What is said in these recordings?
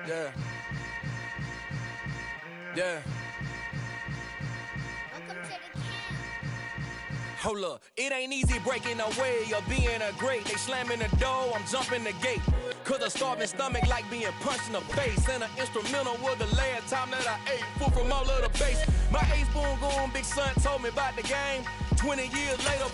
Yeah. Yeah. Hold up, it ain't easy breaking away or being a great. They slamming the door, I'm jumping the gate. Cause a starving stomach like being punched in the face. And an instrumental was the last time that I ate food from all of the base. My ace boom goon, big son told me about the game. 20 years later,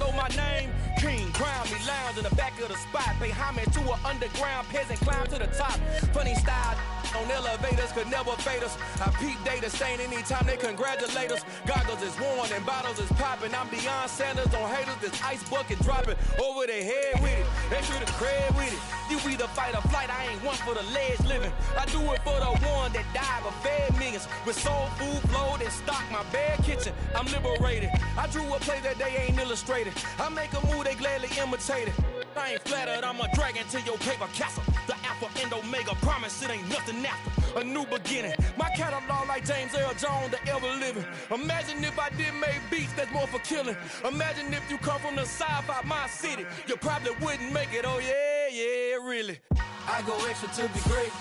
know my name. King, crown me, lounge in the back of the spot. Pay homage to an underground peasant, climb to the top. Funny style on elevators could never fade us. I peep data stain anytime they congratulate us. Goggles is worn and bottles is popping. I'm Deion Sanders on haters, this ice bucket dropping over their head with it. They should have cred with it. You either fight or flight, I ain't one for the ledge living. I do it for the one that died but fed millions. With soul food flowed and stocked my bad kitchen. I'm liberated. I drew a play that they ain't illustrated. I make a move, they gladly imitate it. I ain't flattered, I'm a dragon to your paper castle. The alpha and omega, promise it ain't nothing after. A new beginning. My catalog like James Earl Jones, the ever living. Imagine if I did make beats that's more for killing. Imagine if you come from the sci-fi my city. You probably wouldn't make it, oh yeah, really. I go extra to be great.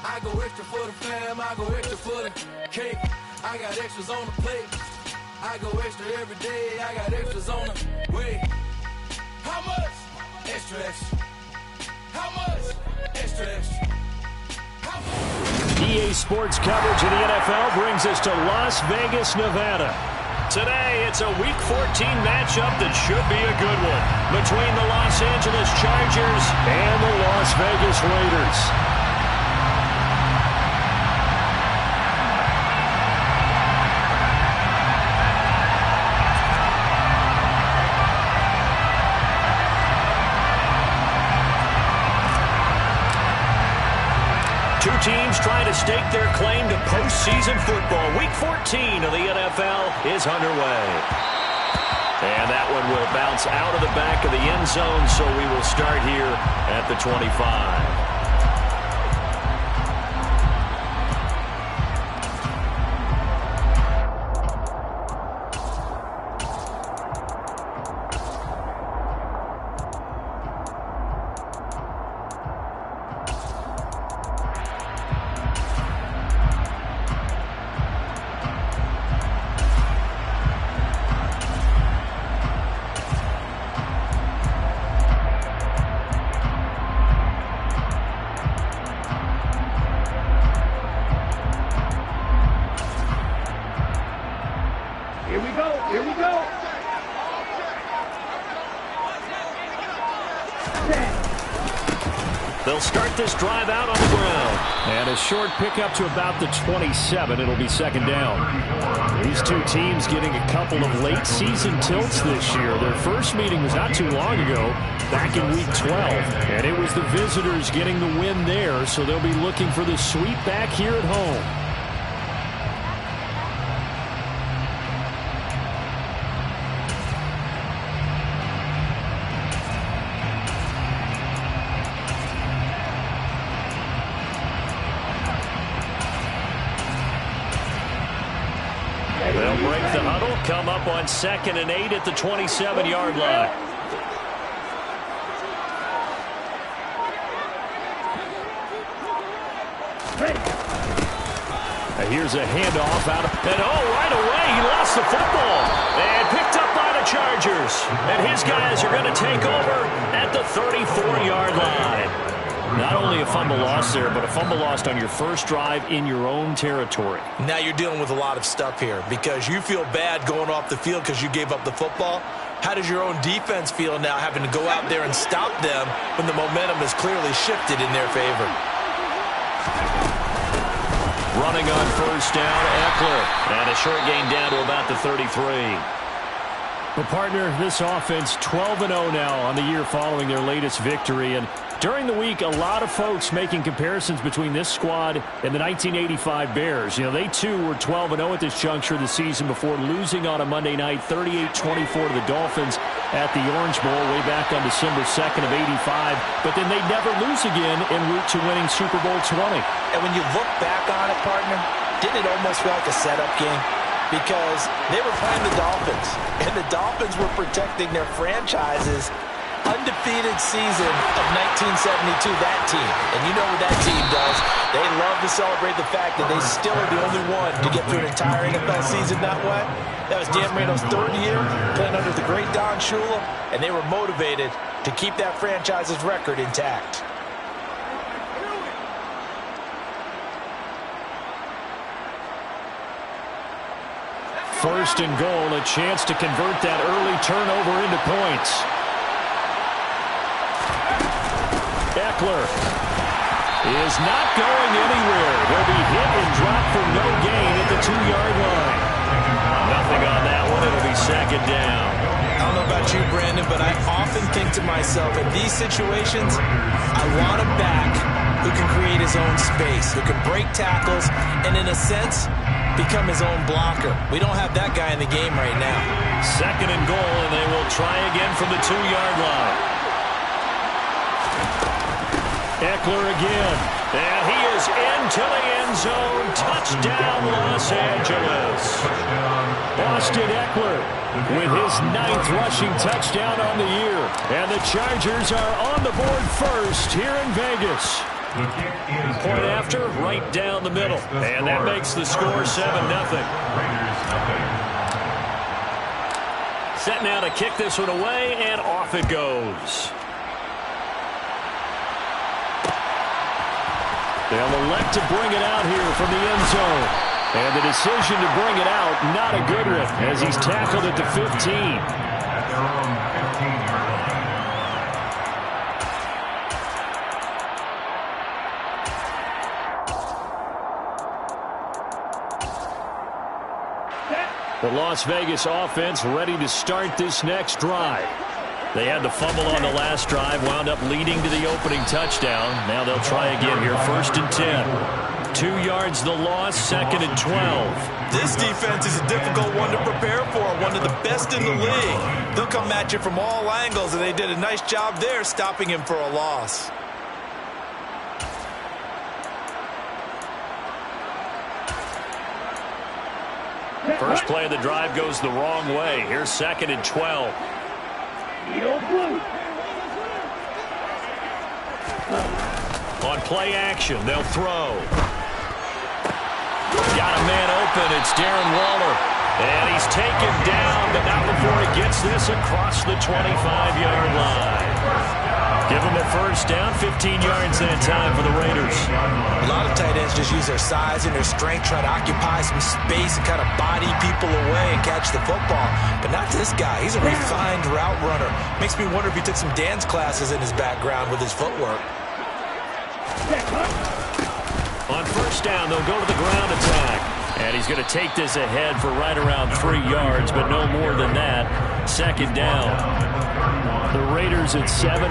I go extra for the fam, I go extra for the cake. I got extras on the plate. I go extra every day, I got extras on the way. How much? Extra, extra. How much? Extra, extra. How much? EA Sports coverage of the NFL brings us to Las Vegas, Nevada. Today, it's a Week 14 matchup that should be a good one between the Los Angeles Chargers and the Las Vegas Raiders. Two teams trying to stake their claim to postseason football. Week 14 of the NFL is underway. And that one will bounce out of the back of the end zone, so we will start here at the 25. They'll start this drive out on the ground. And a short pickup to about the 27. It'll be second down. These two teams getting a couple of late season tilts this year. Their first meeting was not too long ago, back in Week 12. And it was the visitors getting the win there, so they'll be looking for the sweep back here at home. They'll break the huddle, come up on 2nd and 8 at the 27-yard line. Here's a handoff out of, and right away he lost the football. And picked up by the Chargers. And his guys are going to take over at the 34-yard line. Not only a fumble loss there, but a fumble lost on your first drive in your own territory. Now you're dealing with a lot of stuff here because you feel bad going off the field because you gave up the football. How does your own defense feel now having to go out there and stop them when the momentum is clearly shifted in their favor? Running on first down, Eckler. And a short gain down to about the 33. Well, partner, this offense 12-0 now on the year following their latest victory. And during the week, a lot of folks making comparisons between this squad and the 1985 Bears. You know, they too were 12-0 at this juncture of the season before losing on a Monday night 38-24 to the Dolphins at the Orange Bowl way back on December 2nd of 85. But then they never lose again en route to winning Super Bowl 20. And when you look back on it, partner, didn't it almost feel like a setup game? Because they were playing the Dolphins, and the Dolphins were protecting their franchises undefeated season of 1972, that team. And you know what that team does. They love to celebrate the fact that they still are the only one to get through an entire NFL season that way. That was Dan Marino's third year playing under the great Don Shula, and they were motivated to keep that franchise's record intact. First and goal, a chance to convert that early turnover into points. Eckler is not going anywhere. Will be hit and dropped for no gain at the 2-yard line. Nothing on that one. It'll be second down. I don't know about you, Brandon, but I often think to myself, in these situations, I want a back who can create his own space, who can break tackles, and in a sense, become his own blocker. We don't have that guy in the game right now. Second and goal, and they will try again from the 2-yard line. Eckler again, and he is into the end zone. Touchdown, Los Angeles. Austin Eckler with his 9th rushing touchdown on the year. And the Chargers are on the board first here in Vegas. Point after, right down the middle. And that makes the score 7-0. Set now to kick this one away, and off it goes. They'll elect to bring it out here from the end zone. And the decision to bring it out, not a good one, as he's tackled at the 15. The Las Vegas offense ready to start this next drive. They had the fumble on the last drive, wound up leading to the opening touchdown. Now they'll try again here, 1st and 10. 2 yards the loss, 2nd and 12. This defense is a difficult one to prepare for, one of the best in the league. They'll come at you from all angles, and they did a nice job there stopping him for a loss. First play of the drive goes the wrong way. Here's 2nd and 12. On play action, they'll throw. Got a man open. It's Darren Waller. And he's taken down, but not before he gets this across the 25-yard line. Give him a first down, 15 yards that time for the Raiders. A lot of tight ends just use their size and their strength, try to occupy some space and kind of body people away and catch the football. But not this guy. He's a refined route runner. Makes me wonder if he took some dance classes in his background with his footwork. On first down, they'll go to the ground attack. And he's going to take this ahead for right around 3 yards, but no more than that. 2nd down. The Raiders at 7-5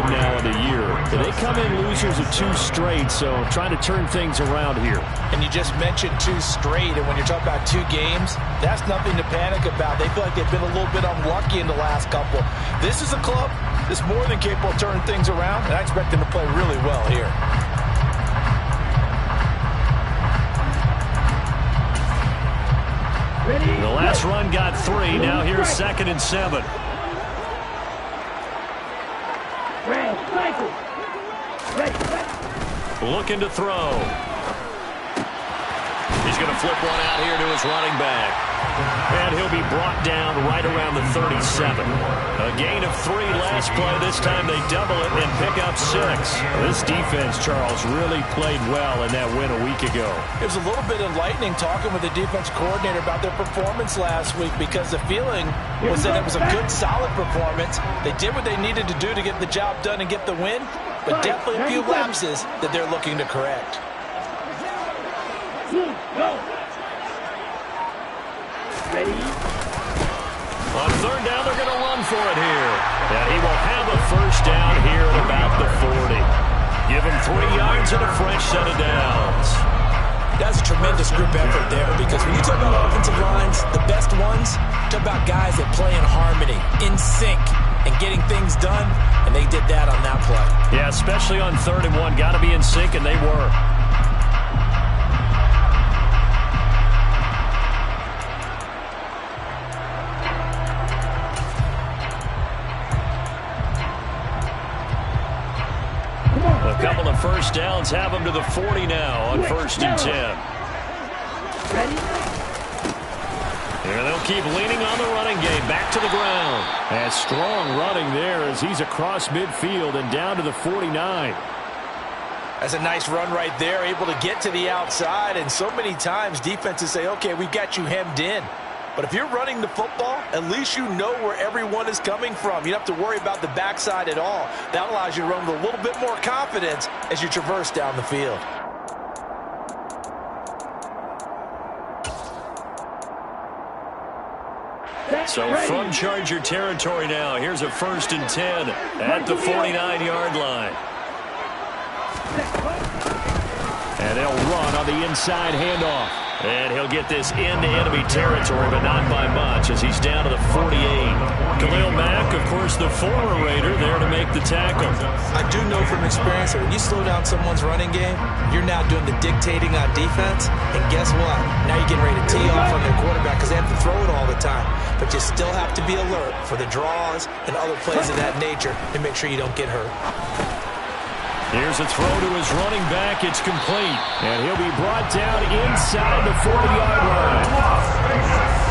now in the year. They come in losers of 2 straight, so trying to turn things around here. And you just mentioned 2 straight, and when you're talking about 2 games, that's nothing to panic about. They feel like they've been a little bit unlucky in the last couple. This is a club that's more than capable of turning things around, and I expect them to play really well here. The last run got 3. Now here's 2nd and 7. Looking to throw. He's going to flip one out here to his running back. And he'll be brought down right around the 37. A gain of 3 last play. This time they double it and pick up 6. This defense, Charles, really played well in that win a week ago. It was a little bit enlightening talking with the defense coordinator about their performance last week, because the feeling was that it was a good, solid performance. They did what they needed to do to get the job done and get the win, but definitely a few lapses that they're looking to correct. On 3rd down, they're going to run for it here. And he will have a first down here at about the 40. Give him 3 yards and a fresh set of downs. That's a tremendous group effort there, because when you talk about offensive lines, the best ones, talk about guys that play in harmony, in sync, and getting things done, and they did that on that play. Yeah, especially on 3rd and 1. Got to be in sync, and they were. A couple of first downs have them to the 40 now on 1st and 10. Ready? And they'll keep leaning on the running game. Back to the ground. And strong running there as he's across midfield and down to the 49. That's a nice run right there, able to get to the outside. And so many times defenses say, okay, we've got you hemmed in. But if you're running the football, at least you know where everyone is coming from. You don't have to worry about the backside at all. That allows you to run with a little bit more confidence as you traverse down the field. So from Charger territory now, here's a 1st and 10 at the 49-yard line. And they'll run on the inside handoff. And he'll get this into enemy territory, but not by much as he's down to the 48. Khalil Mack, of course, the former Raider, there to make the tackle. I do know from experience that when you slow down someone's running game, you're now doing the dictating on defense. And guess what? Now you're getting ready to tee off on their quarterback because they have to throw it all the time. But you still have to be alert for the draws and other plays of that nature to make sure you don't get hurt. Here's a throw to his running back. It's complete. And he'll be brought down inside the 40-yard line.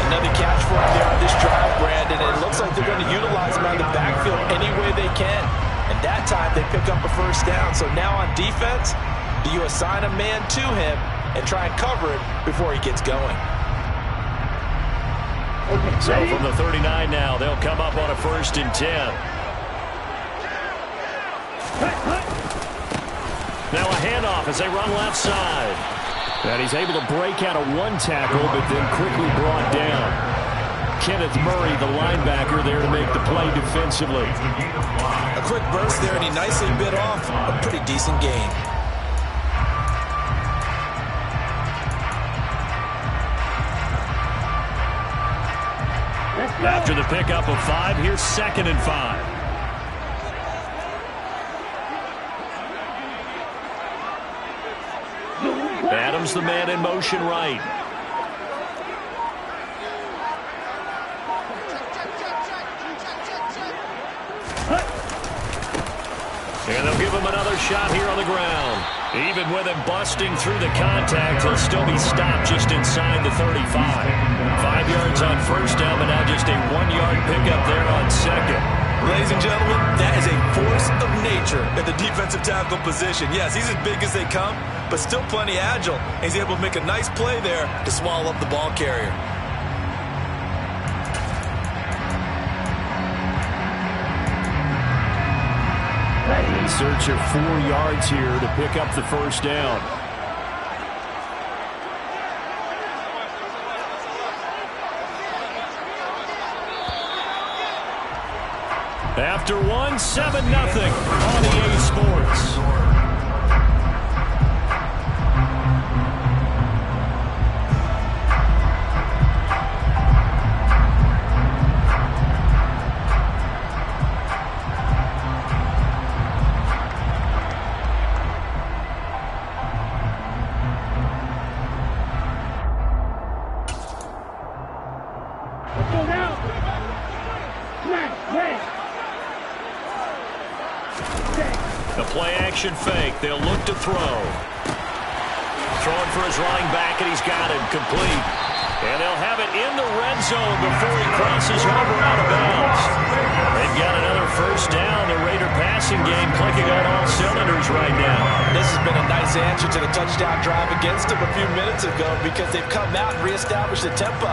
Another catch for him there on this drive, Brandon. It looks like they're going to utilize him on the backfield any way they can. And that time they pick up a first down. So now on defense, do you assign a man to him and try and cover it before he gets going? So from the 39 now, they'll come up on a 1st and 10. Now a handoff as they run left side. And he's able to break out of one tackle, but then quickly brought down. Kenneth Murray, the linebacker, there to make the play defensively. A quick burst there, and he nicely bit off a pretty decent gain. After the pickup of 5, here's 2nd and 5. Adams, the man in motion right. And they'll give him another shot here on the ground. Even with him busting through the contact, he'll still be stopped just inside the 35. 5 yards on 1st down, but now just a 1-yard pickup there on 2nd. Ladies and gentlemen, that is a force of nature at the defensive tackle position. Yes, he's as big as they come, but still plenty agile. And he's able to make a nice play there to swallow up the ball carrier. In search of 4 yards here to pick up the first down. After 1, 7-0 on EA Sports. The play-action fake. They'll look to throw. Throwing for his running back, and he's got him complete. And they'll have it in the red zone before he crosses over out of bounds. They've got another first down. The Raider passing game clicking on all cylinders right now. This has been a nice answer to the touchdown drive against them a few minutes ago because they've come out and reestablished the tempo.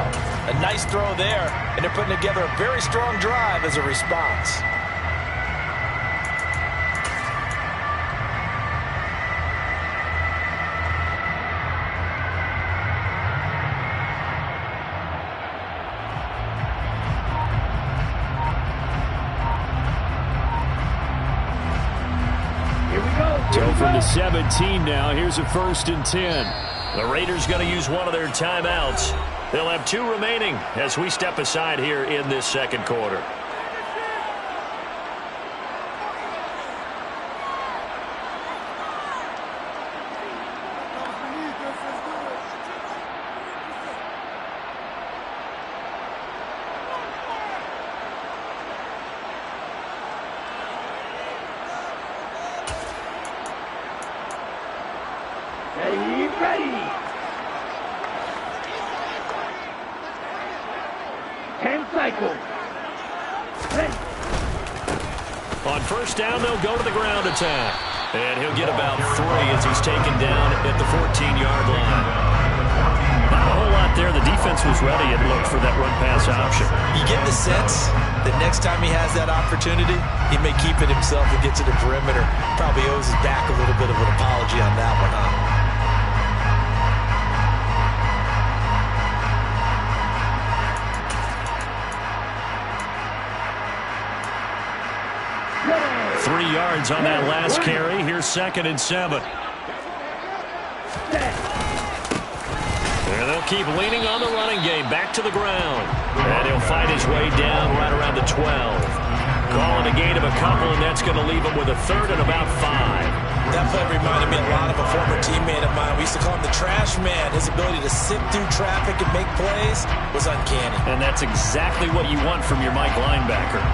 A nice throw there, and they're putting together a very strong drive as a response. So from the 17 now, here's a 1st and 10. The Raiders going to use one of their timeouts. They'll have 2 remaining as we step aside here in this second quarter. Ready. 10 cycles. Ready. On first down, they'll go to the ground attack. And he'll get about 3 as he's taken down at the 14-yard line. Not a whole lot there. The defense was ready and looked for that run-pass option. You get the sense that next time he has that opportunity, he may keep it himself and get to the perimeter. Probably owes his back a little bit of an apology on that one, huh? Three yards on that last carry. Here's 2nd and 7. And they'll keep leaning on the running game. Back to the ground. And he'll fight his way down right around the 12. Calling a gain of a couple, and that's going to leave him with a 3rd and about 5. That play reminded me a lot of a former teammate of mine. We used to call him the trash man. His ability to sift through traffic and make plays was uncanny. And that's exactly what you want from your Mike linebacker.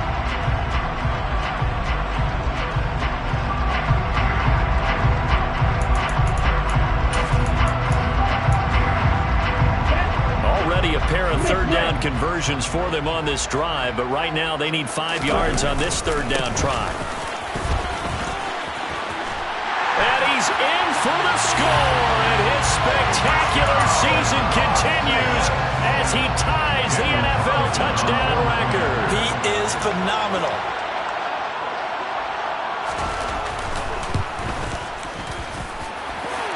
A pair of 3rd down conversions for them on this drive, but right now they need 5 yards on this 3rd down try. And he's in for the score, and his spectacular season continues as he ties the NFL touchdown record. He is phenomenal.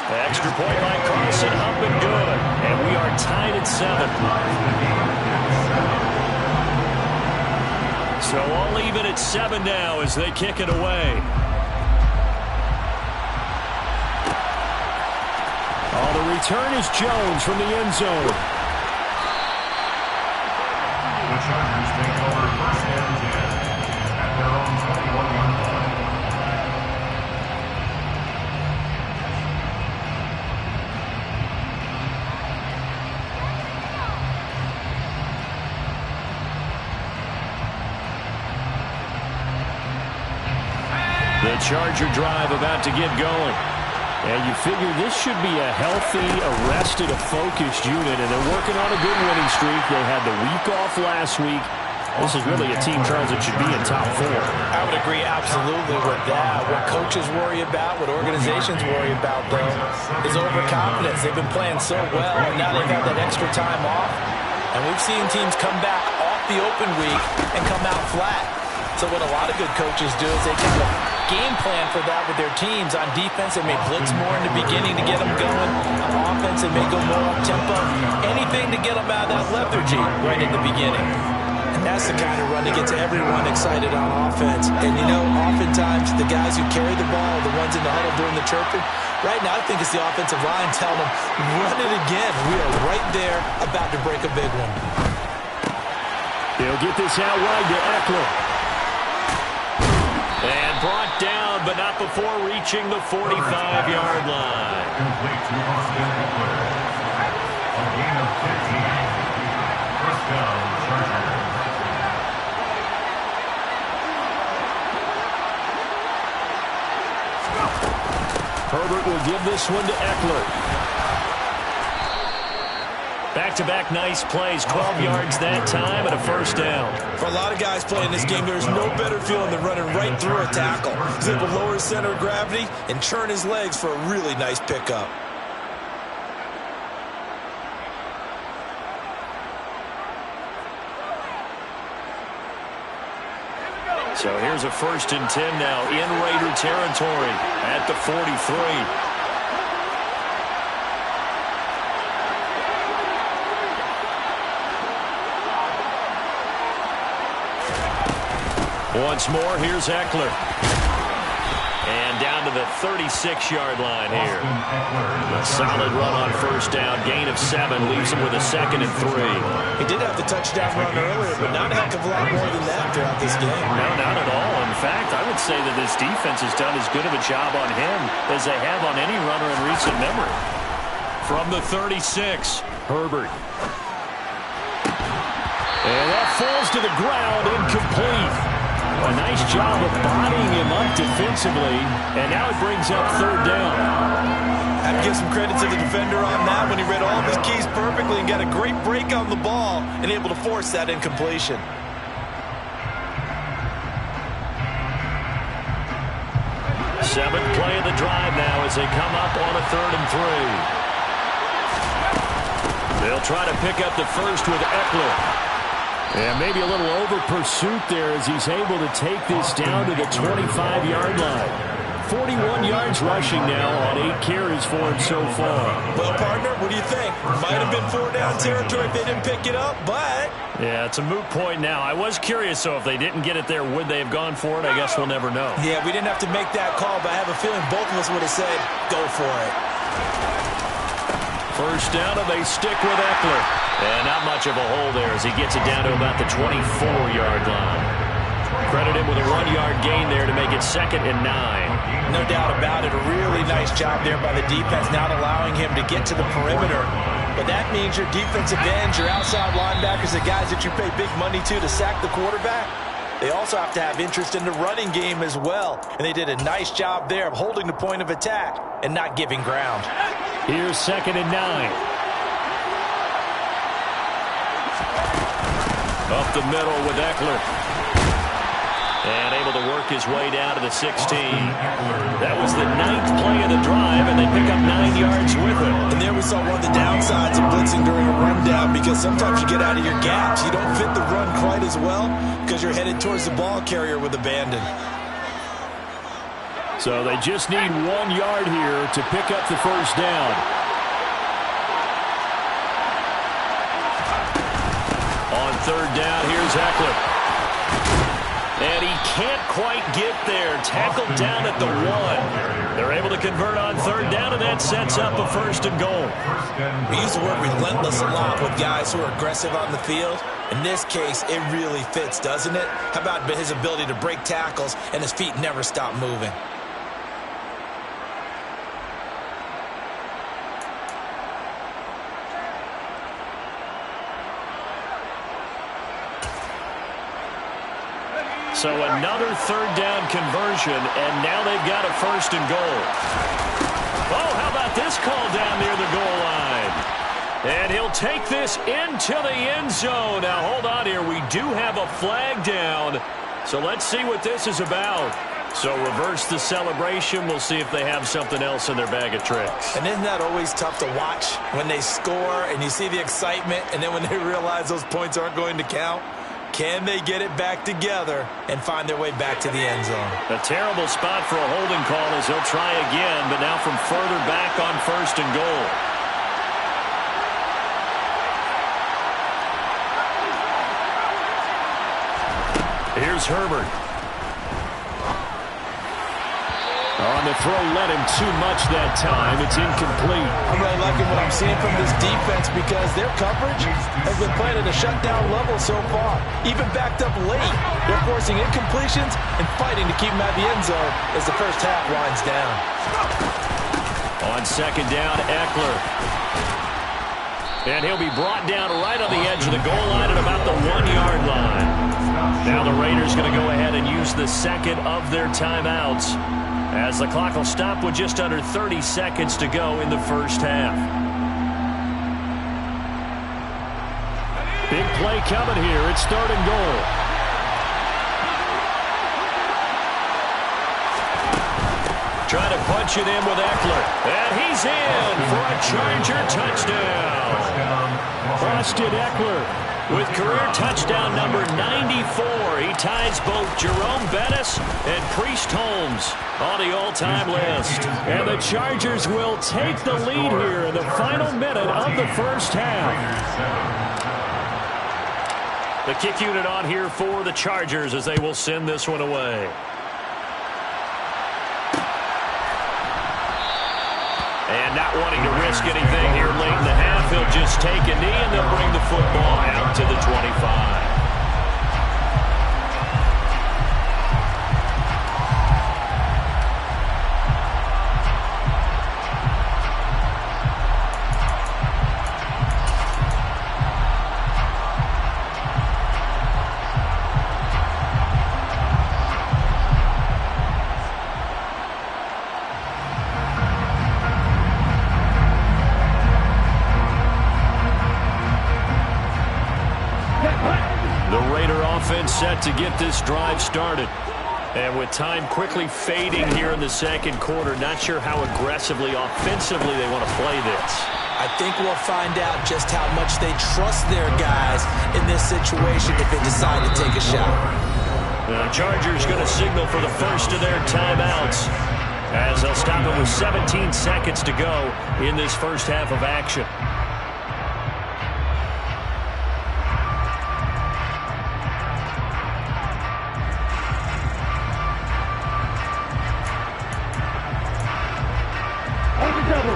Extra point by Carson, up and good. And we are tied at 7. So all even at 7 now as they kick it away. Oh, the return is Jones from the end zone. The Chargers take over 1st and 10 at their own 21-yard line. The Charger drive about to get going. And you figure this should be a healthy, arrested, a focused unit, and they're working on a good winning streak. They had the week off last week. This is really a team, Charles, that should be in top 4. I would agree absolutely with that. What coaches worry about, what organizations worry about, though, is overconfidence. They've been playing so well, and now they've had that extra time off. And we've seen teams come back off the open week and come out flat. So what a lot of good coaches do is they kind of game plan for that with their teams. On defense, they may blitz more in the beginning to get them going. On offense, they may go more up-tempo. Anything to get them out of that lethargy right in the beginning. And that's the kind of run that gets everyone excited on offense. And, you know, oftentimes the guys who carry the ball are the ones in the huddle doing the chirping. Right now, I think it's the offensive line telling them, run it again. We are right there about to break a big one. They'll get this out wide to Eckler. And brought down, but not before reaching the 45-yard line. Complete to Austin Eckler. A gain of 15. 1st down, Chargers. Herbert will give this one to Eckler. Back-to-back nice plays, 12 yards that time and a 1st down. For a lot of guys playing this game, there's no better feeling than running right through a tackle. He's able to lower his center of gravity and churn his legs for a really nice pickup. So here's a 1st and 10 now in Raider territory at the 43. Once more, here's Eckler. And down to the 36-yard line here. A solid run on 1st down. Gain of 7 leaves him with a 2nd and 3. He did have the touchdown run earlier, but not a heck of a lot more than that throughout this game. No, not at all. In fact, I would say that this defense has done as good of a job on him as they have on any runner in recent memory. From the 36, Herbert. And that falls to the ground, incomplete. A nice job of bodying him up defensively, and now it brings up 3rd down. That give some credit to the defender on that when he read all of his keys perfectly and got a great break on the ball and able to force that incompletion. Seventh play of the drive now as they come up on a 3rd and 3. They'll try to pick up the first with Eckler. And maybe a little over pursuit there as he's able to take this down to the 25-yard line. 41 yards rushing now on 8 carries for him so far. Well, partner, what do you think? Might have been 4-down territory if they didn't pick it up, but... Yeah, it's a moot point now. I was curious, so if they didn't get it there, would they have gone for it? I guess we'll never know. Yeah, we didn't have to make that call, but I have a feeling both of us would have said, go for it. First down, and they stick with Eckler. And not much of a hole there as he gets it down to about the 24-yard line. Credit him with a 1-yard gain there to make it 2nd and 9. No doubt about it. A really nice job there by the defense, not allowing him to get to the perimeter. But that means your defensive ends, your outside linebackers, the guys that you pay big money to sack the quarterback, they also have to have interest in the running game as well. And they did a nice job there of holding the point of attack and not giving ground. Here's 2nd and 9. Up the middle with Eckler. And able to work his way down to the 16. That was the 9th play of the drive, and they pick up 9 yards with it. And there we saw one of the downsides of blitzing during a rundown, because sometimes you get out of your gaps. You don't fit the run quite as well because you're headed towards the ball carrier with abandon. So they just need 1 yard here to pick up the first down. On 3rd down, here's Eckler. And he can't quite get there. Tackled down at the 1. They're able to convert on 3rd down, and that sets up a 1st and goal. We use the word relentless a lot with guys who are aggressive on the field. In this case, it really fits, doesn't it? How about his ability to break tackles and his feet never stop moving? So another 3rd down conversion, and now they've got a 1st and goal. Oh, how about this call down near the goal line? And he'll take this into the end zone. Now, hold on here. We do have a flag down, so let's see what this is about. So reverse the celebration. We'll see if they have something else in their bag of tricks. And isn't that always tough to watch when they score and you see the excitement, and then when they realize those points aren't going to count? Can they get it back together and find their way back to the end zone? A terrible spot for a holding call as he'll try again, but now from further back on 1st and goal. Here's Herbert. On the throw, led him too much that time. It's incomplete. I'm really liking what I'm seeing from this defense because their coverage has been playing at a shutdown level so far. Even backed up late, they're forcing incompletions and fighting to keep them out of the end zone as the first half winds down. On 2nd down, Eckler. And he'll be brought down right on the edge of the goal line at about the 1-yard line. Now the Raiders going to go ahead and use the 2nd of their timeouts, as the clock will stop with just under 30 seconds to go in the first half. Big play coming here. It's 3rd and goal. Trying to punch it in with Eckler. And he's in for a Charger touchdown. Austin Eckler with career touchdown number 94. He ties both Jerome Bettis and Priest Holmes on the all-time list. And the Chargers will take the lead here in the final minute of the first half. The kick unit on here for the Chargers as they will send this one away. And not wanting to risk anything here late in the half, he'll just take a knee and they'll bring the football out to the 25. set to get this drive started. And with time quickly fading here in the second quarter, not sure how aggressively, offensively they want to play this. I think we'll find out just how much they trust their guys in this situation if they decide to take a shot. The Chargers going to signal for the first of their timeouts as they'll stop it with 17 seconds to go in this first half of action.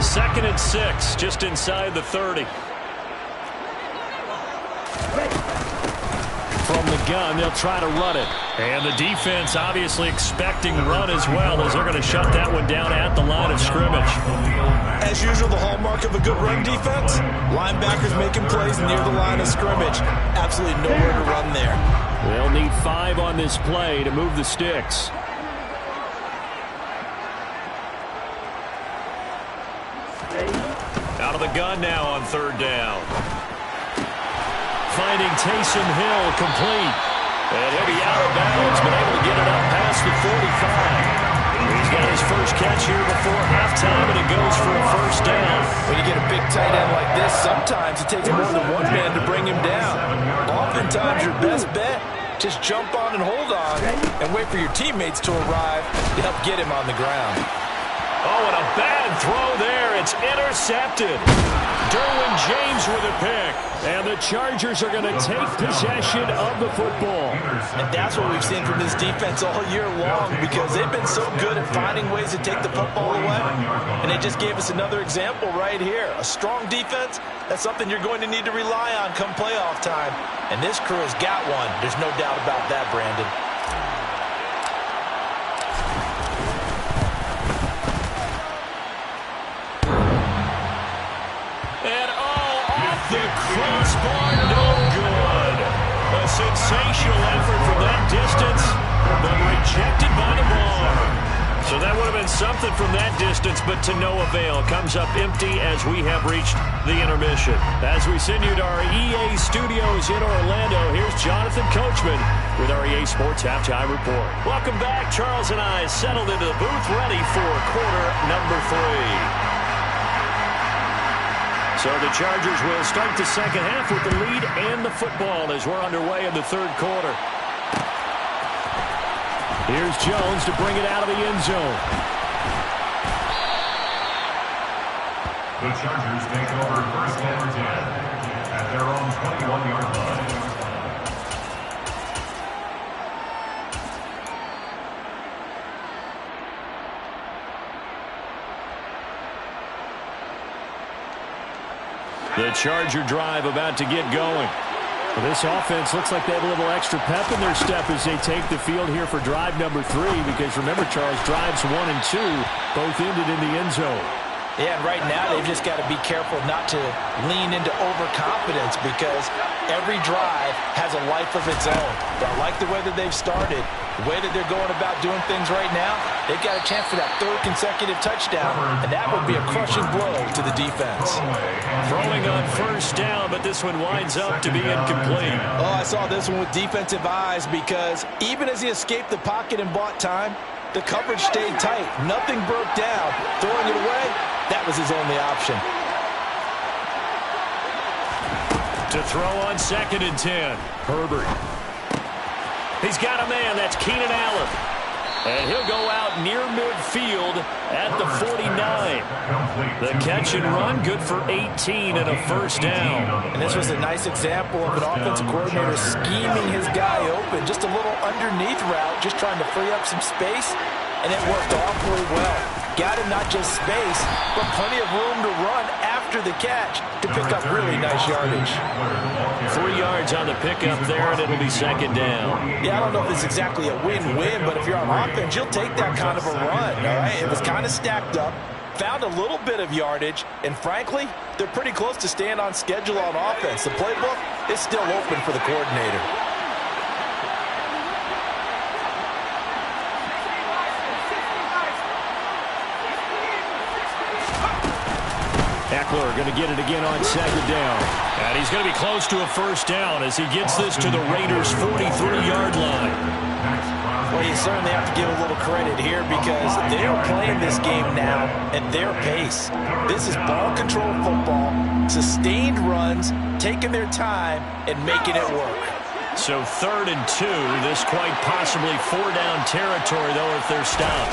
Second and 6, just inside the 30. From the gun, they'll try to run it. And the defense obviously expecting run as well, as they're going to shut that one down at the line of scrimmage. As usual, the hallmark of a good run defense, linebackers making plays near the line of scrimmage. Absolutely nowhere to run there. They'll need 5 on this play to move the sticks. Out of the gun now on third down. Finding Taysom Hill complete. And he'll be out of bounds, but able to get it up past the 45. He's got his first catch here before halftime, and it goes for a first down. When you get a big tight end like this, sometimes it takes more than one man to bring him down. Oftentimes, your best bet, just jump on and hold on and wait for your teammates to arrive to help get him on the ground. Oh, and a bad throw there. It's intercepted. Derwin James with a pick. And the Chargers are going to take possession of the football. And that's what we've seen from this defense all year long, because they've been so good at finding ways to take the football away. And they just gave us another example right here. A strong defense, that's something you're going to need to rely on come playoff time. And this crew has got one. There's no doubt about that, Brandon. Crossbar, no good. A sensational effort from that distance, but rejected by the bar. So that would have been something from that distance, but to no avail. Comes up empty as we have reached the intermission. As we send you to our EA studios in Orlando, here's Jonathan Coachman with our EA Sports Halftime Report. Welcome back. Charles and I settled into the booth, ready for quarter number 3. So the Chargers will start the second half with the lead and the football as we're underway in the third quarter. Here's Jones to bring it out of the end zone. The Chargers take over first and 10 at their own 21-yard line. The Charger drive about to get going. Well, this offense looks like they have a little extra pep in their step as they take the field here for drive number 3, because remember, Charles, drives 1 and 2 both ended in the end zone. Yeah, and right now they've just got to be careful not to lean into overconfidence, because every drive has a life of its own. But I like the way that they've started, the way that they're going about doing things right now. They've got a chance for that 3rd consecutive touchdown, and that would be a crushing blow to the defense. Throwing on first down, but this one winds up to be incomplete. Oh, I saw this one with defensive eyes, because even as he escaped the pocket and bought time, the coverage stayed tight. Nothing broke down. Throwing it away, that was his only option. To throw on 2nd and 10, Herbert. He's got a man. That's Keenan Allen. And he'll go out near midfield at the 49. The catch and run, good for 18 and a first down. And this was a nice example of an offensive coordinator scheming his guy open. Just a little underneath route, just trying to free up some space, and it worked awfully well. Got him not just space, but plenty of room to run after the catch to pick up really nice yardage. 3 yards on the pickup there, and it'll be 2nd down. Yeah, I don't know if it's exactly a win-win, but if you're on offense, you'll take that kind of a run, all right? It was kind of stacked up, found a little bit of yardage, and frankly, they're pretty close to staying on schedule on offense. The playbook is still open for the coordinator. Eckler going to get it again on second down. And he's going to be close to a first down as he gets this to the Raiders' 43-yard line. Well, you certainly have to give a little credit here because they are playing this game now at their pace. This is ball control football, sustained runs, taking their time, and making it work. So 3rd and 2, this quite possibly 4-down territory, though, if they're stopped.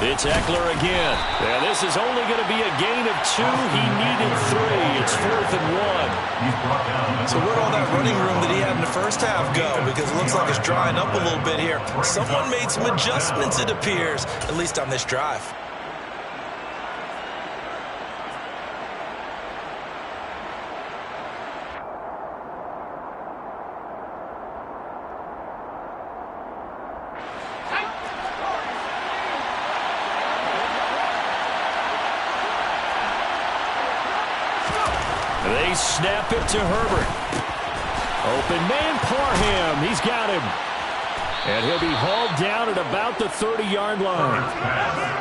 It's Eckler again. Yeah, this is only going to be a gain of 2. He needed 3. It's 4th and 1. So where'd all that running room that he had in the first half go? Because it looks like it's drying up a little bit here. Someone made some adjustments, it appears, at least on this drive. They snap it to Herbert. Open man, Parham. He's got him. And he'll be hauled down at about the 30-yard line.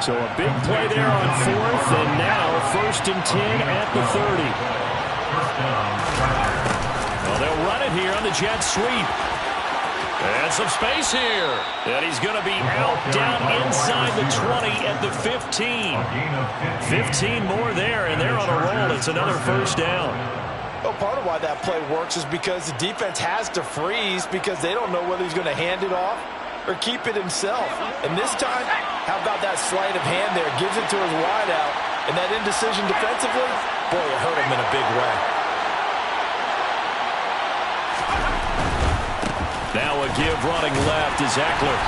So a big play there on 4th, and now 1st and 10 at the 30. Well, they'll run it here on the jet sweep. And some space here. And he's going to be out down inside the 20 at the 15. 15 more there, and they're on a roll. It's another first down. Well, part of why that play works is because the defense has to freeze because they don't know whether he's going to hand it off or keep it himself. And this time, how about that sleight of hand there? Gives it to his wideout. And that indecision defensively, boy, it hurt him in a big way. Now a give running left is Eckler.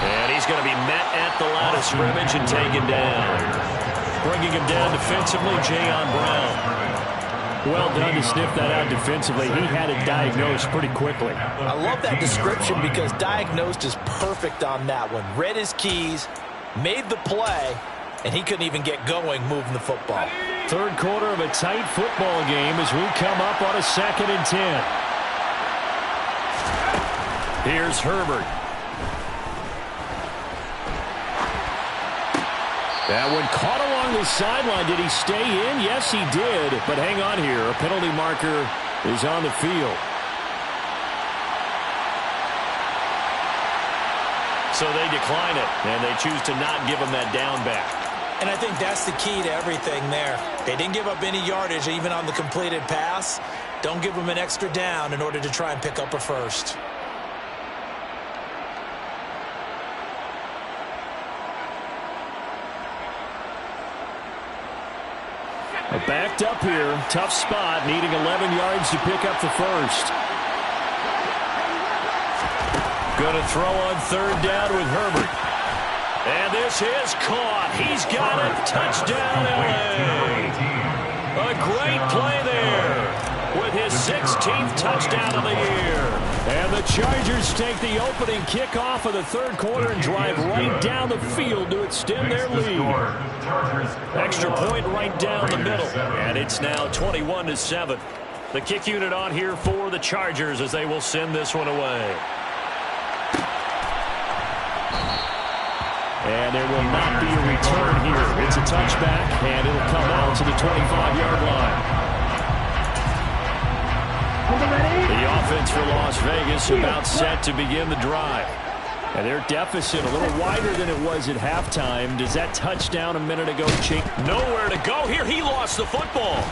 And he's going to be met at the line of scrimmage and taken down. Bringing him down defensively, Jayon Brown. Well done to sniff that out defensively. He had it diagnosed pretty quickly. I love that description because diagnosed is perfect on that one. Read his keys, made the play, and he couldn't even get going moving the football. 3rd quarter of a tight football game as we come up on a 2nd and 10. Here's Herbert. That one caught along the sideline. Did he stay in? Yes, he did. But hang on here. A penalty marker is on the field. So they decline it, and they choose to not give him that down back. And I think that's the key to everything there. They didn't give up any yardage even on the completed pass. Don't give them an extra down in order to try and pick up a first. Backed up here. Tough spot. Needing 11 yards to pick up the first. Going to throw on 3rd down with Herbert. And this is caught. He's got it. Touchdown, LA. A great play there with his 16th touchdown of the year. And the Chargers take the opening kickoff of the 3rd quarter and drive right down the field to extend their lead. Extra point right down the middle. And it's now 21-7. The kick unit on here for the Chargers as they will send this one away. And there will not be a return here. It's a touchback, and it'll come out to the 25-yard line. The offense for Las Vegas about set to begin the drive. And their deficit a little wider than it was at halftime. Does that touchdown a minute ago change? Nowhere to go here. He lost the football.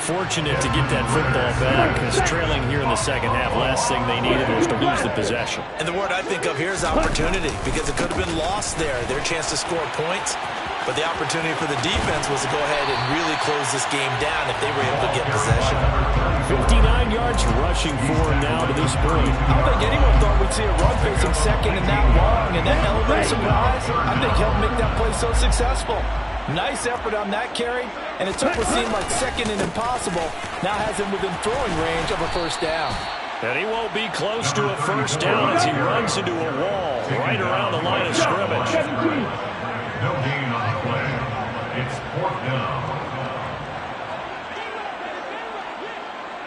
Fortunate to get that football back because trailing here in the second half, last thing they needed was to lose the possession. And the word I think of here is opportunity because it could have been lost there. Their chance to score points. But the opportunity for the defense was to go ahead and really close this game down if they were able to get possession. 59 yards rushing for now to this point. I don't think anyone thought we'd see a run facing second and that long. And that element of surprise, I think, helped make that play so successful. Nice effort on that carry, and it took what seemed like second and impossible. Now has him within throwing range of a first down. And he won't be close to a first down as he runs into a wall right around the line of scrimmage. No gain on the play. It's 4th down.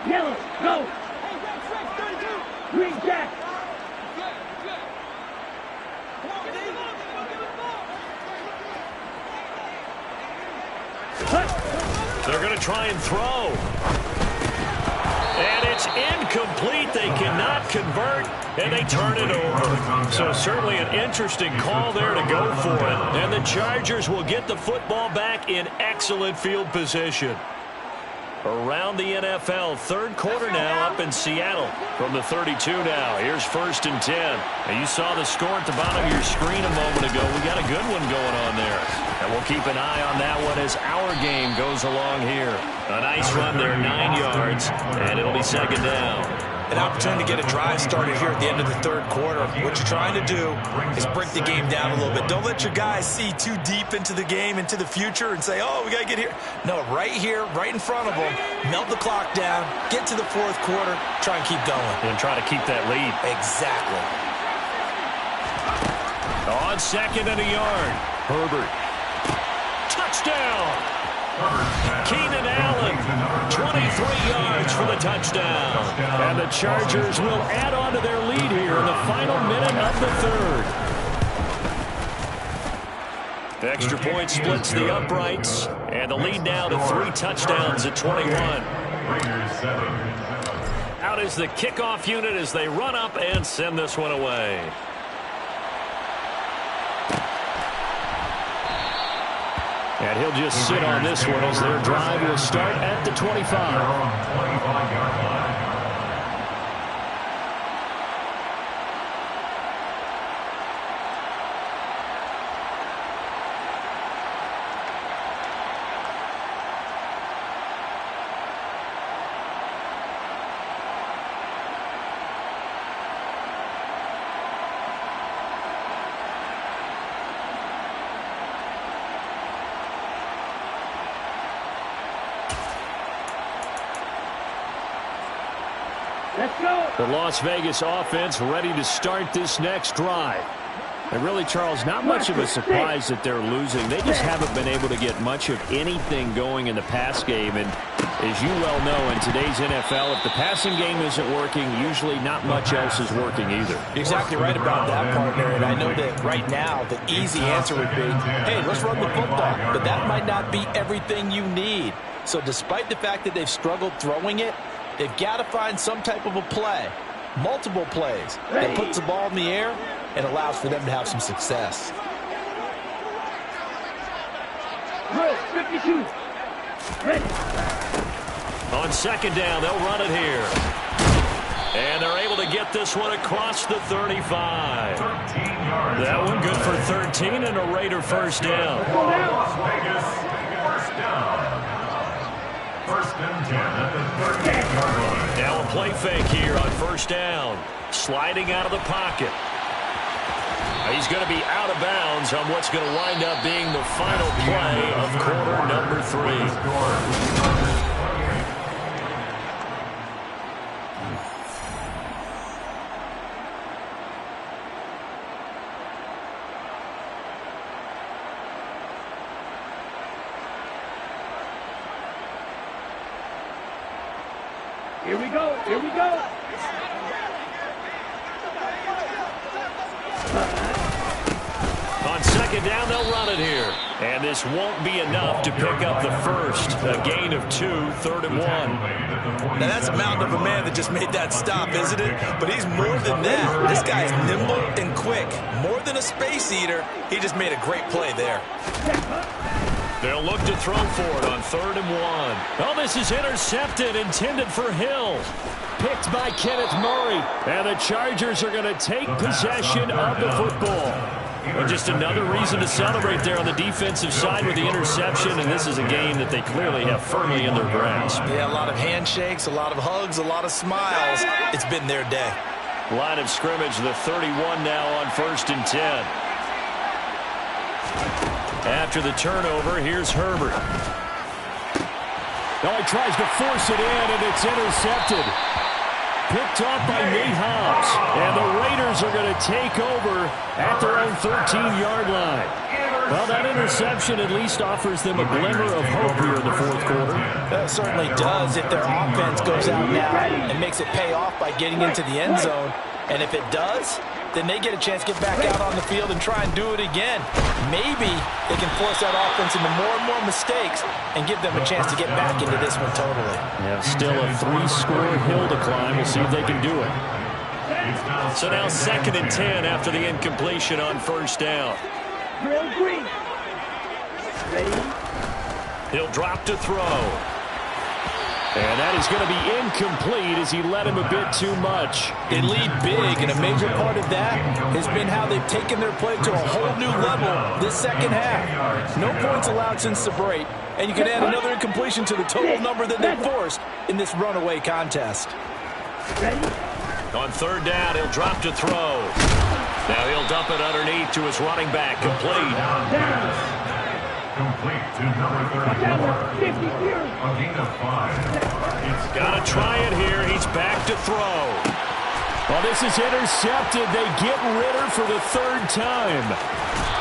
Yellow, go! Green jack! They're going to try and throw. And it's incomplete. They cannot convert, and they turn it over. So certainly an interesting call there to go for it. And the Chargers will get the football back in excellent field position. Around the NFL, third quarter now up in Seattle from the 32 now. Here's 1st and 10. Now you saw the score at the bottom of your screen a moment ago. We got a good one going on there. And we'll keep an eye on that one as our game goes along here. A nice run there, 9 yards, and it'll be 2nd down. An opportunity to get a drive started here at the end of the third quarter. What you're trying to do is break the game down a little bit. Don't let your guys see too deep into the game, into the future, and say, oh, we got to get here. No, right here, right in front of them, melt the clock down, get to the fourth quarter, try and keep going. And try to keep that lead. Exactly. On 2nd and a yard, Herbert. Touchdown! Keenan Allen, 23 yards for the touchdown. And the Chargers will add on to their lead here in the final minute of the third. The extra point splits the uprights, and the lead now to 3 touchdowns at 21. Out is the kickoff unit as they run up and send this one away. And he'll just sit on this one as their drive will start at the 25. Let's go. The Las Vegas offense ready to start this next drive. And really, Charles, not much of a surprise that they're losing. They just haven't been able to get much of anything going in the pass game. And as you well know, in today's NFL, if the passing game isn't working, usually not much else is working either. You're exactly right about that, partner. And I know that right now the easy answer would be, hey, let's run the football. But that might not be everything you need. So despite the fact that they've struggled throwing it, they've got to find some type of a play, multiple plays, that puts the ball in the air and allows for them to have some success. Good, 52. Ready. On 2nd down, they'll run it here. And they're able to get this one across the 35. That one good for 13 and a Raider 1st down. Las Vegas, 1st down. 1st and 10 at the 38-yard line. Now a play fake here on 1st down. Sliding out of the pocket. He's going to be out of bounds on what's going to wind up being the final play of quarter number 3. Here we go. Here we go. On 2nd down, they'll run it here. And this won't be enough to pick up the first. A gain of 2, 3rd and 1. Now that's a mountain of a man that just made that stop, isn't it? But he's more than that. This guy's nimble and quick. More than a space eater. He just made a great play there. They'll look to throw for it on 3rd and 1. Oh, this is intercepted, intended for Hill. Picked by Kenneth Murray. And the Chargers are going to take possession of the football. And just another reason to celebrate there on the defensive side with the interception. And this is a game that they clearly have firmly in their grasp. Yeah, a lot of handshakes, a lot of hugs, a lot of smiles. It's been their day. Line of scrimmage, the 31 now on 1st and 10. After the turnover, here's Herbert. Now he tries to force it in, and it's intercepted. Picked off by Nate Hobbs. And the Raiders are going to take over at their own 13-yard line. Well, that interception at least offers them a glimmer of hope here in the fourth quarter. That certainly does if their offense goes out now and makes it pay off by getting into the end zone. And if it does, then they get a chance to get back out on the field and try and do it again. Maybe they can force that offense into more and more mistakes and give them a chance to get back into this one totally. Yeah, still a 3-score hill to climb. We'll see if they can do it. So now 2nd and 10 after the incompletion on 1st down. Drill green. Ready? He'll drop to throw. And that is going to be incomplete as he led him a bit too much. They lead big, and a major part of that has been how they've taken their play to a whole new level this second half. No points allowed since the break, and you can add another incompletion to the total number that they forced in this runaway contest. Ready? On 3rd down, he'll drop to throw. Now he'll dump it underneath to his running back, complete. Down. Complete to number 34. 50 years. A gain of 5. Got to try it here. He's back to throw. Well, this is intercepted. They get Ritter for the 3rd time.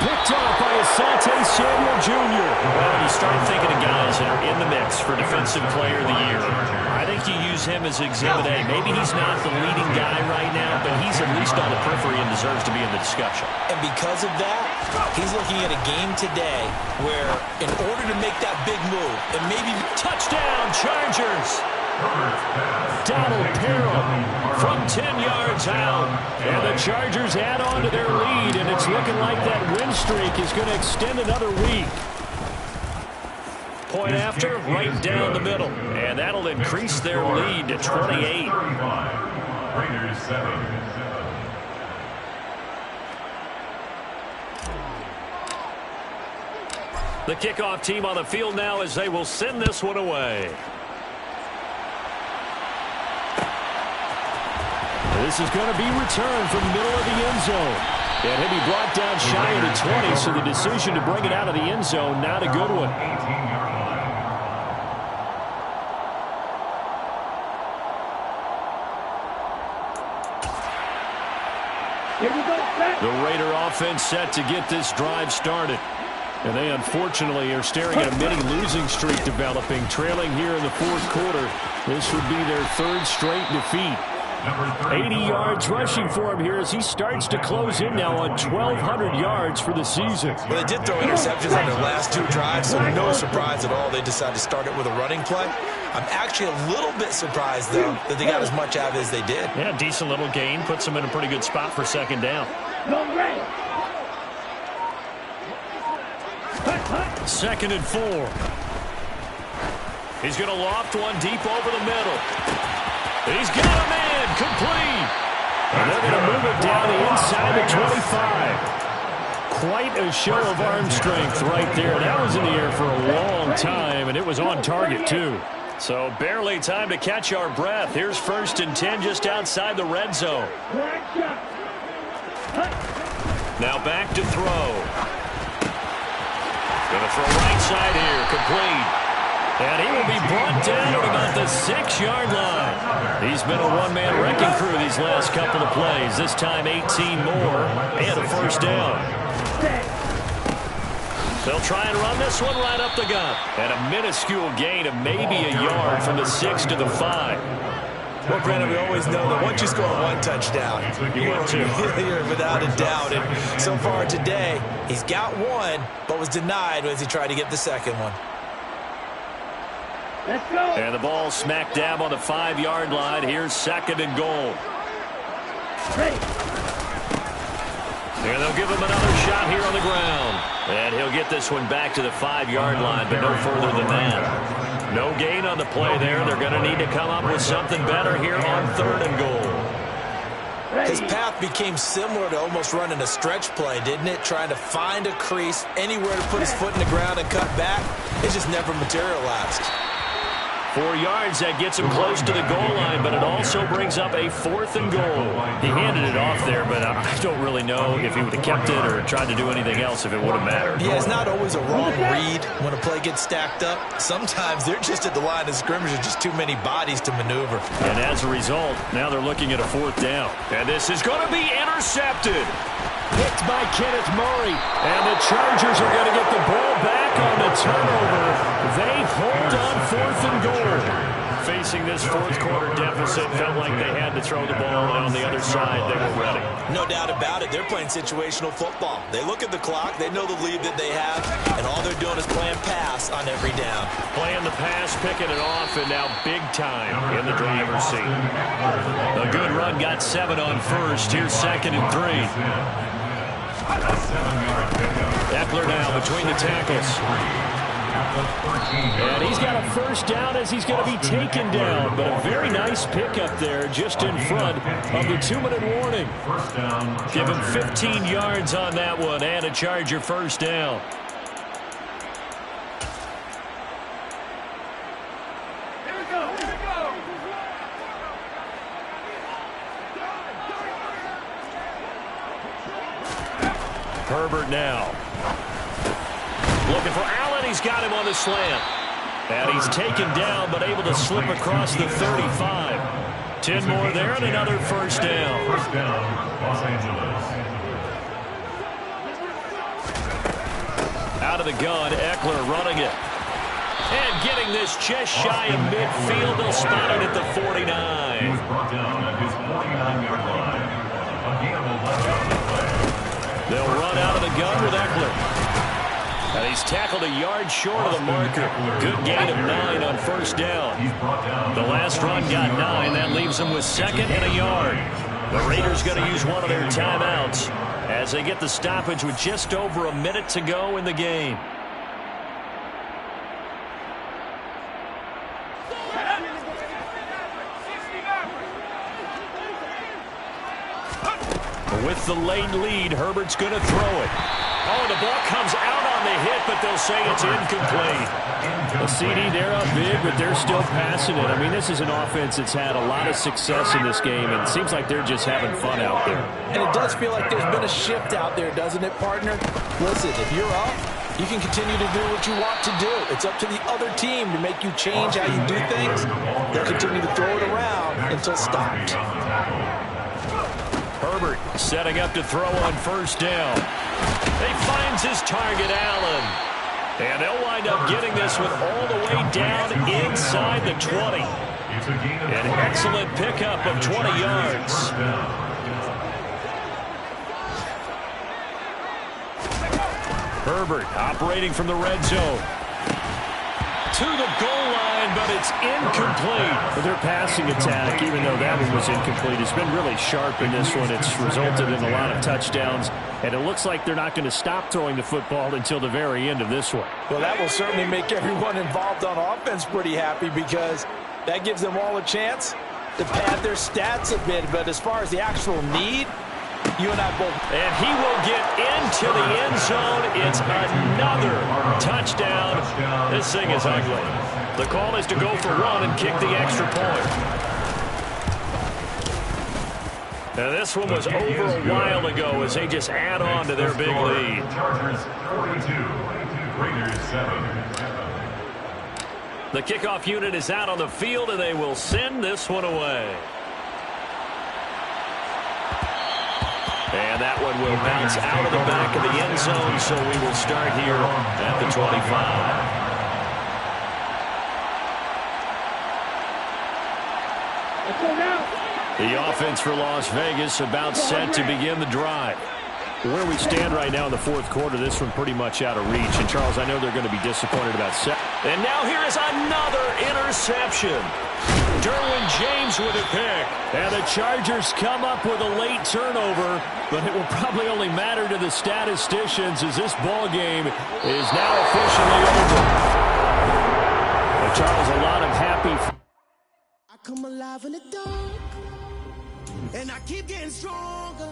Picked off by Asante Samuel Jr. Well, when you start thinking of guys that are in the mix for Defensive Player of the Year, I think you use him as Exhibit A. Maybe he's not the leading guy right now, but he's at least on the periphery and deserves to be in the discussion. And because of that, he's looking at a game today where in order to make that big move, and maybe Touchdown, Chargers! Donald Parham from 10 yards out. And the Chargers add on to their lead, and it's looking like that win streak is going to extend another week. Point after, right down the middle. And that'll increase their lead to 28. Raiders 7. The kickoff team on the field now as they will send this one away. This is going to be returned from the middle of the end zone. And he'll be brought down shy of the 20, so the decision to bring it out of the end zone, not a good one. 18-yard line. Here we go. Back. The Raider offense set to get this drive started. And they unfortunately are staring at a mini losing streak developing, trailing here in the 4th quarter. This would be their 3rd straight defeat. 80 yards rushing for him here as he starts to close in now on 1,200 yards for the season. Well, they did throw interceptions on their last 2 drives, so no surprise at all they decided to start it with a running play. I'm actually a little bit surprised, though, that they got as much out of it as they did. Yeah, decent little gain. Puts them in a pretty good spot for 2nd down. Go ready. 2nd and 4. He's going to loft one deep over the middle. He's got a man complete. And they're going to move it down the inside the 25. Quite a show of arm strength right there. That was in the air for a long time, and it was on target, too. So barely time to catch our breath. Here's 1st and 10 just outside the red zone. Now back to throw. Going to throw right side here, complete. And he will be brought down at about the 6-yard line. He's been a one-man wrecking crew these last couple of plays. This time 18 more and a 1st down. They'll try and run this one right up the gut. And a minuscule gain of maybe a yard from the 6 to the 5. Well, Brandon, we always know that once you score 1 touchdown, You want to. you're without a doubt. And so far today, he's got 1, but was denied as he tried to get the 2nd one. Let's go. And the ball smack dab on the 5-yard line. Here's 2nd and goal. Ready. And they'll give him another shot here on the ground. And he'll get this one back to the 5-yard line, but no further than that. No gain on the play there. They're going to need to come up with something better here on 3rd and goal. His path became similar to almost running a stretch play, didn't it? Trying to find a crease, anywhere to put his foot in the ground and cut back. It just never materialized. 4 yards, that gets him close to the goal line, but it also brings up a 4th and goal. He handed it off there, but I don't really know if he would have kept it or tried to do anything else if it would have mattered. Yeah, it's not always a wrong read when a play gets stacked up. Sometimes they're just at the line of scrimmage with just too many bodies to maneuver. And as a result, now they're looking at a 4th down. And this is going to be intercepted. Picked by Kenneth Murray. And the Chargers are going to get the ball back on the turnover. They hold on 4th and goal. facing this fourth quarter deficit, felt like they had to throw the ball, and on the other side, they were ready. No doubt about it. They're playing situational football. They look at the clock. They know the lead that they have, and all they're doing is playing pass on every down. Playing the pass, picking it off, and now big time in the driver's seat. A good run got 7 on first. Here's 2nd and 3. Eckler now between the tackles. And he's got a first down as he's going to be taken down. But a very nice pickup there just in front of the 2-minute warning. Give him 15 yards on that one and a Charger first down. Herbert now. Looking for Allen. He's got him on the slant. And he's taken down, but able to slip across the 35. 10 more there and another first down. First down, Los Angeles. Out of the gun, Eckler running it. And getting this just shy of midfield. They'll spot it at the 49. He was brought down at his 49-yard line. A gain of 11 on the play. They'll run out of the gun with Eckler. And he's tackled a yard short of the marker. Good gain of 9 on first down. The last run got 9. That leaves them with 2nd and a yard. The Raiders going to use one of their timeouts as they get the stoppage with just over a minute to go in the game. With the late lead, Herbert's going to throw it. Oh, the ball comes out on the hit, but they'll say it's incomplete. A CD, they're up big, but they're still passing it. I mean, this is an offense that's had a lot of success in this game, and it seems like they're just having fun out there. And it does feel like there's been a shift out there, doesn't it, partner? Listen, if you're up, you can continue to do what you want to do. It's up to the other team to make you change how you do things. They'll continue to throw it around until stopped. Herbert setting up to throw on first down. He finds his target, Allen. And they'll wind up getting this one all the way down inside the 20. An excellent pickup of 20 yards. Herbert operating from the red zone. To the goal line, but it's incomplete. But their passing attack, even though that one was incomplete, has been really sharp in this one. It's resulted in a lot of touchdowns, and it looks like they're not going to stop throwing the football until the very end of this one. Well, that will certainly make everyone involved on offense pretty happy because that gives them all a chance to pad their stats a bit. But as far as the actual need, you and I both. And he will get into the end zone. It's another touchdown. This thing is ugly. The call is to go for 1 and kick the extra point. Now this one was over a while ago as they just add on to their big lead. Chargers 42, Raiders 7. The kickoff unit is out on the field, and they will send this one away. And that one will bounce out of the back of the end zone, so we will start here at the 25. The offense for Las Vegas about set to begin the drive. Where we stand right now in the fourth quarter, this one pretty much out of reach. And, Charles, I know they're going to be disappointed about set. And now here is another interception. Derwin James with a pick. And the Chargers come up with a late turnover, but it will probably only matter to the statisticians as this ball game is now officially over. And Charles, a lot of happy. I come alive in the dark, and I keep getting stronger.